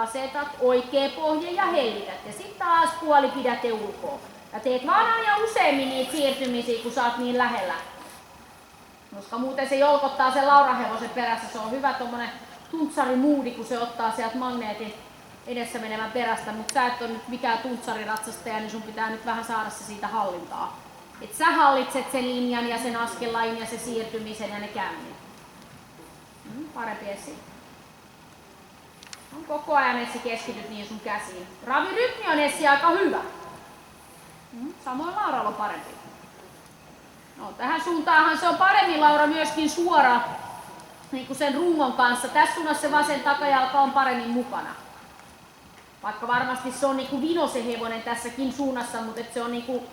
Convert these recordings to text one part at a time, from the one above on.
asetat oikea pohje ja hellität. Ja sitten taas puoli pidätte ulkoa. Ja teet vaan aina useammin niitä siirtymisiä, kun sä oot niin lähellä. Koska muuten se jolkottaa sen Laura-hevosen perässä. Se on hyvä tommonen tuntsarimuudi, kun se ottaa sieltä magneetin edessä menevän perästä. Mutta sä et ole nyt mikään tuntsariratsastaja, niin sun pitää nyt vähän saada se siitä hallintaa. Et sä hallitset sen linjan ja sen askellain ja sen siirtymisen ja ne käynnit. Parempi esiin. On koko ajan Essi keskityt niin sun käsiin. Ravirytmi on Essi aika hyvä. Samoin Lauralla on parempi. No, tähän suuntaanhan se on paremmin Laura myöskin suora niin kuin sen rungon kanssa. Tässä suunnassa se vasen takajalka on paremmin mukana. Vaikka varmasti se on niin kuin vino se hevonen tässäkin suunnassa, mutta se on niin kuin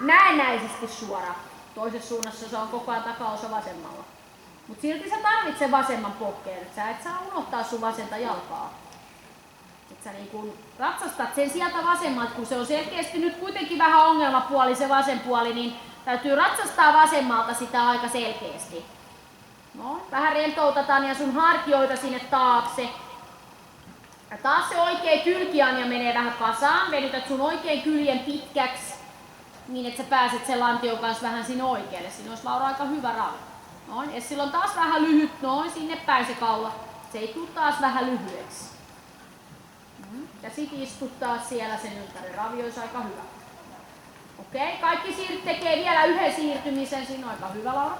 näennäisesti suora. Toisessa suunnassa se on koko ajan takaosa vasemmalla. Mutta silti sä tarvitset vasemman pohkeen. Sä et saa unohtaa sun vasenta jalkaa. Et sä niin kun ratsastat sen sieltä vasemmalta, kun se on selkeästi nyt kuitenkin vähän ongelmapuoli se vasen puoli, niin täytyy ratsastaa vasemmalta sitä aika selkeästi. No, vähän rentoutetaan ja sun hartioita sinne taakse. Ja taas se oikea kylkianja menee vähän kasaan. Venytät sun oikein kyljen pitkäksi, niin että sä pääset sen lantion kanssa vähän sinne oikealle. Siinä olisi Laura aika hyvä ravi. Noin, ja silloin taas vähän lyhyt, noin sinne päin se kaula. Se ei tule taas vähän lyhyeksi. Ja sit istuttaa siellä sen ympäri. Ravi olisi aika hyvä. Okei, kaikki tekee vielä yhden siirtymisen. Siinä on aika hyvä, Laura.